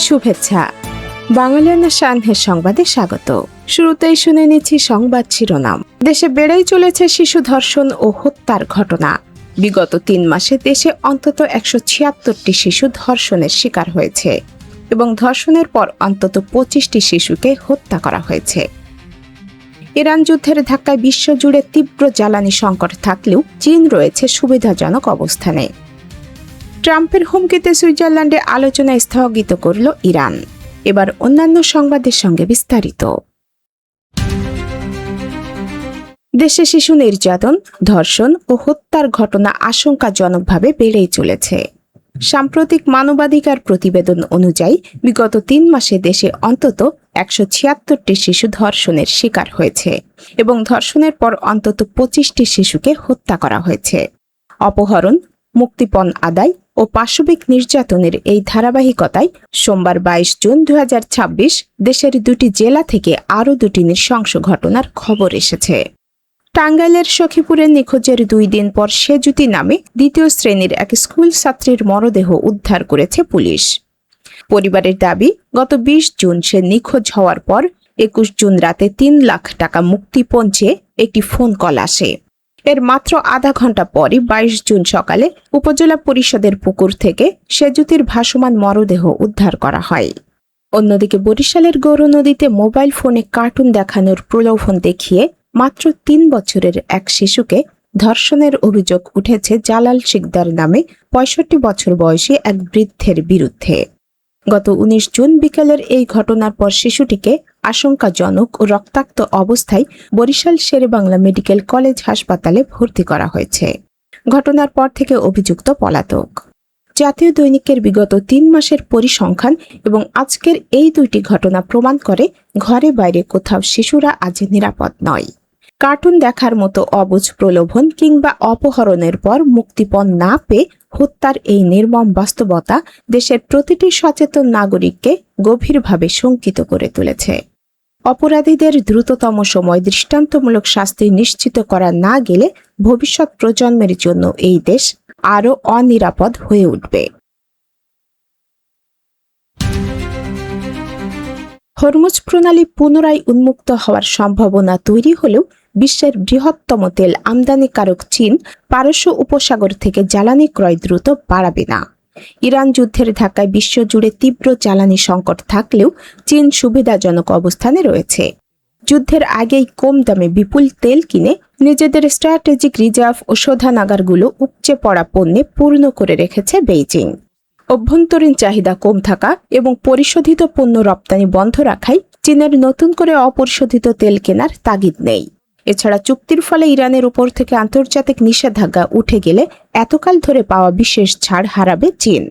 শুভেচ্ছা। বাংলাদেশ সানহের সংবাদে স্বাগত। শুরুতেই শুনে নিচ্ছি সংবাদ শিরোনাম। দেশে বেড়েই চলেছে শিশু ধর্ষণ ও হত্যার ঘটনা। বিগত 3 মাসে দেশে অন্তত 176টি শিশু ধর্ষণের শিকার হয়েছে এবং ধর্ষণের পর অন্তত 25টি শিশুকে হত্যা করা হয়েছে। ইরান যুদ্ধের ধাক্কায় বিশ্বজুড়ে তীব্র জ্বালানি সংকট থাকলেও চীন রয়েছে সুবিধাজনক অবস্থানে। ট্রাম্পের হুমকিতে সুইজারল্যান্ডে আলোচনা স্থগিত করল ইরান। এবার অন্যান্য সংবাদের সঙ্গে বিস্তারিত। দেশে শিশু নির্যাতন, ধর্ষণ ও হত্যার ঘটনা আশঙ্কাজনকভাবে বেড়েই চলেছে। সাম্প্রতিক মানবাধিকার প্রতিবেদন অনুযায়ী বিগত 3 মাসে দেশে অন্তত 176টি শিশু ধর্ষণের শিকার হয়েছে এবং ধর্ষণের পর অন্তত 25টি শিশুকে হত্যা করা হয়েছে। অপহরণ, মুক্তিপণ আদায় ও পাশবিক নির্যাতনের এই ধারাবাহিকতায় সোমবার 22 জুন 2026 দেশের 2টি জেলা থেকে আরও 2টি নৃশংস ঘটনার খবর এসেছে। টাঙ্গাইলের সখীপুরে নিখোঁজের 2 দিন পর সেজুতি নামে 2য় শ্রেণীর এক স্কুল ছাত্রীর মরদেহ উদ্ধার করেছে পুলিশ। পরিবারের দাবি, গত 20 জুন সে নিখোঁজ হওয়ার পর 21 জুন রাতে 3 লাখ টাকা মুক্তিপণ চেয়ে একটি ফোন কল আসে। এর মাত্র আধা ঘন্টা পরই 22 জুন সকালে উপজেলা পরিষদের পুকুর থেকে সেজুতির ভাসমান মরদেহ উদ্ধার করা হয়। অন্যদিকে বরিশালের গৌরনদীতে মোবাইল ফোনে কার্টুন দেখানোর প্রলোভন দেখিয়ে মাত্র 3 বছরের এক শিশুকে ধর্ষণের অভিযোগ উঠেছে জালাল শিকদার নামে 65 বছর বয়সী এক বৃদ্ধের বিরুদ্ধে। গত 19 জুন বিকেলের এই ঘটনার পর শিশুটিকে আশঙ্কাজনক ও রক্তাক্ত অবস্থায় বরিশাল শেরেবাংলা মেডিকেল কলেজ হাসপাতালে ভর্তি করা হয়েছে। ঘটনার পর থেকে অভিযুক্ত পলাতক। জাতীয় দৈনিকের বিগত 3 মাসের পরিসংখ্যান এবং আজকের এই 2টি ঘটনা প্রমাণ করে ঘরে বাইরে কোথাও শিশুরা আজ নিরাপদ নয়। কার্টুন দেখার মতো অবুঝ প্রলোভন কিংবা অপহরণের পর মুক্তিপণ না পেয়ে হত্যার এই নির্মম বাস্তবতা দেশের প্রতিটি সচেতন নাগরিককে গভীরভাবে শঙ্কিত করে তুলেছে। অপরাধীদের দ্রুততম সময় দৃষ্টান্তমূলক শাস্তি নিশ্চিত করা না গেলে ভবিষ্যৎ প্রজন্মের জন্য এই দেশ আরও অনিরাপদ হয়ে উঠবে। হরমুজ প্রণালী পুনরায় উন্মুক্ত হওয়ার সম্ভাবনা তৈরি হলেও বিশ্বের বৃহত্তম তেল আমদানিকারক চীন পারস্য উপসাগর থেকে জ্বালানি ক্রয় দ্রুত বাড়াবে না। ইরান যুদ্ধের ধাক্কায় বিশ্বজুড়ে তীব্র জ্বালানি সংকট থাকলেও চীন সুবিধাজনক অবস্থানে রয়েছে। যুদ্ধের আগেই কম দামে বিপুল তেল কিনে নিজেদের স্ট্র্যাটেজিক রিজার্ভ ও শোধনাগারগুলো উপচে পড়া পণ্যে পূর্ণ করে রেখেছে বেইজিং। অভ্যন্তরীণ চাহিদা কম থাকা এবং পরিশোধিত পণ্য রপ্তানি বন্ধ রাখায় চীনের নতুন করে অপরিশোধিত তেল কেনার তাগিদ নেই। এছাড়া চুক্তির ফলে ইরানের উপর থেকে আন্তর্জাতিক নিষেধাজ্ঞা উঠে গেলে এতকাল ধরে পাওয়া বিশেষ ছাড় হারাবে চীন।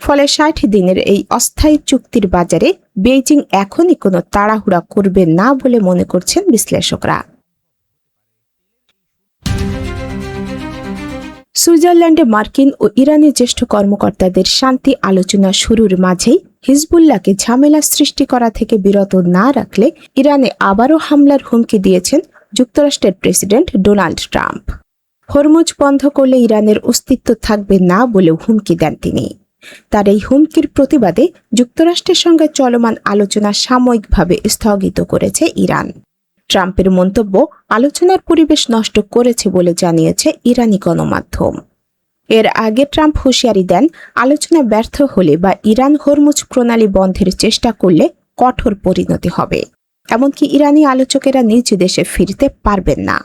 ফলে 60 দিনের এই অস্থায়ী চুক্তির বাজারে বেইজিং এখনই কোনো তাড়াহুড়া করবে না বলে মনে করছেন বিশ্লেষকরা। সুইজারল্যান্ডে মার্কিন ও ইরানি জ্যেষ্ঠ কর্মকর্তাদের শান্তি আলোচনা শুরুর মাঝেই হিজবুল্লাহকে ঝামেলা সৃষ্টি করা থেকে বিরত না রাখলে ইরানে আবারও হামলার হুমকি দিয়েছেন যুক্তরাষ্ট্রের প্রেসিডেন্ট ডোনাল্ড ট্রাম্প। হরমুজ বন্ধ করলে ইরানের অস্তিত্ব থাকবে না বলেও হুমকি দেন তিনি। তার এই হুমকির প্রতিবাদে যুক্তরাষ্ট্রের সঙ্গে চলমান আলোচনা সাময়িকভাবে স্থগিত করেছে ইরান। ট্রাম্পের মন্তব্য আলোচনার পরিবেশ নষ্ট করেছে বলে জানিয়েছে ইরানি গণমাধ্যম। এর আগে ট্রাম্প হুঁশিয়ারি দেন, আলোচনা ব্যর্থ হলে বা ইরান হরমুজ প্রণালী বন্ধের চেষ্টা করলে কঠোর পরিণতি হবে। এমনকি ইরানি আলোচকেরা নিজ দেশে ফিরতে পারবেন না।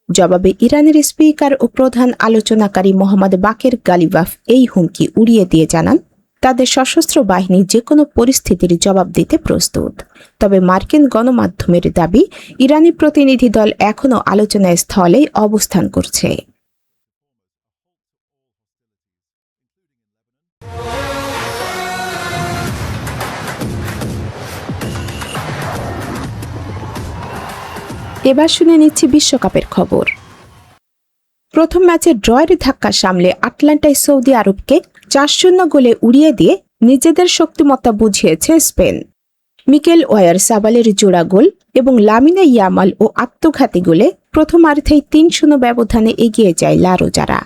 জবাবে ইরানের স্পিকার ও প্রধান আলোচনাকারী মোহাম্মদ বাকের গালিবাফ এই হুমকি উড়িয়ে দিয়ে জানান, তাদের সশস্ত্র বাহিনী যে কোনো পরিস্থিতির জবাব দিতে প্রস্তুত। তবে মার্কিন গণমাধ্যমের দাবি, ইরানি প্রতিনিধি দল এখনও আলোচনা স্থলেই অবস্থান করছে। এবার শুনে নিচ্ছি বিশ্বকাপের খবর। প্রথম ম্যাচে ড্রয়ের ধাক্কা সামলে আটলান্টায় সৌদি আরবকে 4-0 গোলে উড়িয়ে দিয়ে নিজেদের শক্তিমত্তা বুঝিয়েছে স্পেন। মিকেল ওয়ায়ারসাবালের জোড়া গোল এবং লামিনে ইয়ামাল ও আত্মঘাতী গোলে প্রথমার্ধেই 3-0 ব্যবধানে এগিয়ে যায় লা রোজারা।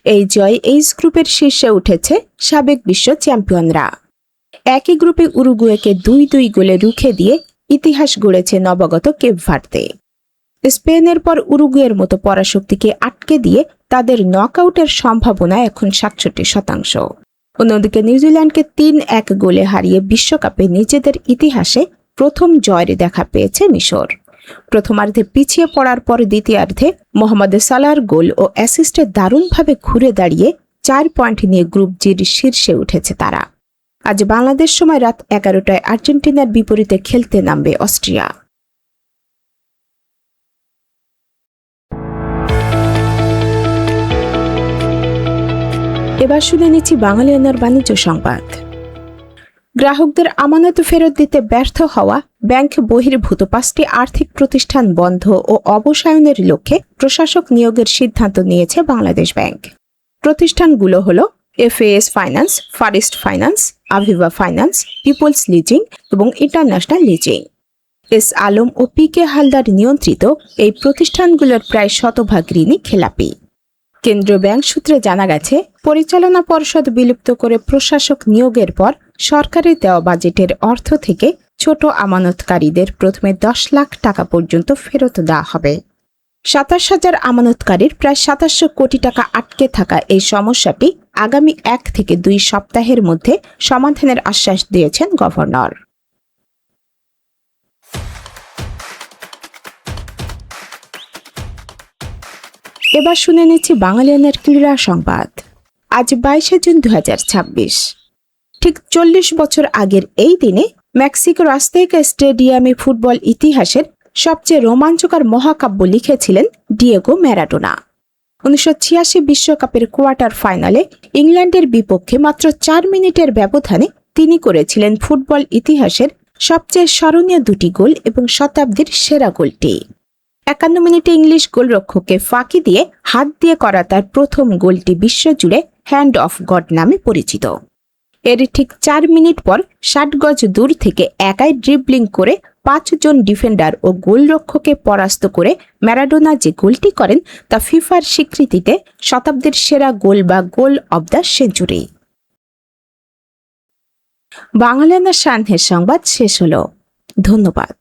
এই জয় এইচ গ্রুপের শীর্ষে উঠেছে সাবেক বিশ্ব চ্যাম্পিয়নরা। একই গ্রুপে উরুগুয়েকে 2-2 গোলে রুখে দিয়ে ইতিহাস গড়েছে নবাগত কেপ ভার্দে। স্পেনের পর উরুগুয়ের মতো পরাশক্তিকে আটকে দিয়ে তাদের নকআউটের সম্ভাবনা এখন 67%। অন্যদিকে নিউজিল্যান্ডকে 3-1 গোলে হারিয়ে বিশ্বকাপে নিজেদের ইতিহাসে প্রথম জয়ের দেখা পেয়েছে মিশর। প্রথমার্ধে পিছিয়ে পড়ার পর দ্বিতীয়ার্ধে মোহাম্মদ সালাহর গোল ও অ্যাসিস্টে দারুণভাবে ঘুরে দাঁড়িয়ে 4 পয়েন্ট নিয়ে গ্রুপ জির শীর্ষে উঠেছে তারা। আজ বাংলাদেশ সময় রাত 11টায় আর্জেন্টিনার বিপরীতে খেলতে নামবে অস্ট্রিয়া। এবার শুনে নিচ্ছি বাঙালিয়ানার বাণিজ্য সংবাদ। গ্রাহকদের আমানত ফেরত দিতে ব্যর্থ হওয়া ব্যাংক বহির্ভূত 5টি আর্থিক প্রতিষ্ঠান বন্ধ ও অবসায়নের লক্ষ্যে প্রশাসক নিয়োগের সিদ্ধান্ত নিয়েছে বাংলাদেশ ব্যাংক। প্রতিষ্ঠানগুলো হল FAS finance, first finance, Aviva finance, people's leasing এবং ইন্টারন্যাশনাল লিজিং। এস আলম ও পিকে হালদার নিয়ন্ত্রিত এই প্রতিষ্ঠানগুলোর প্রায় শতভাগ ঋণই খেলাপি। কেন্দ্রীয় ব্যাংক সূত্রে জানা গেছে, পরিচালনা পর্ষদ বিলুপ্ত করে প্রশাসক নিয়োগের পর সরকারের দেওয়া বাজেটের অর্থ থেকে ছোট আমানতকারীদের প্রথমে 10 লাখ টাকা পর্যন্ত ফেরত দেওয়া হবে। 27,000 আমানতকারীর প্রায় 2700 কোটি টাকা আটকে থাকা এই সমস্যাটি আগামী 1 থেকে 2 সপ্তাহের মধ্যে সমাধানের আশ্বাস দিয়েছেন গভর্নর। এবার শুনে নিচ্ছি বাঙালিয়ানের ক্রীড়া সংবাদ। আজ 22 জুন 2026। ঠিক 40 বছর আগের এই দিনে মেক্সিকোর আজতেকা স্টেডিয়ামে ফুটবল ইতিহাসের সবচেয়ে রোমাঞ্চকর মহাকাব্য লিখেছিলেন ডিয়েগো ম্যারাডোনা। 1986 বিশ্বকাপের কোয়ার্টার ফাইনালে ইংল্যান্ডের বিপক্ষে মাত্র 4 মিনিটের ব্যবধানে তিনি করেছিলেন ফুটবল ইতিহাসের সবচেয়ে স্মরণীয় 2টি গোল এবং শতাব্দীর সেরা গোলটি। 51 মিনিটে ইংলিশ গোলরক্ষককে ফাঁকি দিয়ে হাত দিয়ে করা তার প্রথম গোলটি বিশ্বজুড়ে হ্যান্ড অফ গড নামে পরিচিত। এর ঠিক 4 মিনিট পর 60 গজ দূর থেকে একাই ড্রিবলিং করে 5 জন ডিফেন্ডার ও গোলরক্ষককে পরাস্ত করে ম্যারাডোনা যে গোলটি করেন তা ফিফার স্বীকৃতিতে শতাব্দীর সেরা গোল বা goal of the century. Bangladesh সান্ধ্যের সংবাদ শেষ হলো। ধন্যবাদ।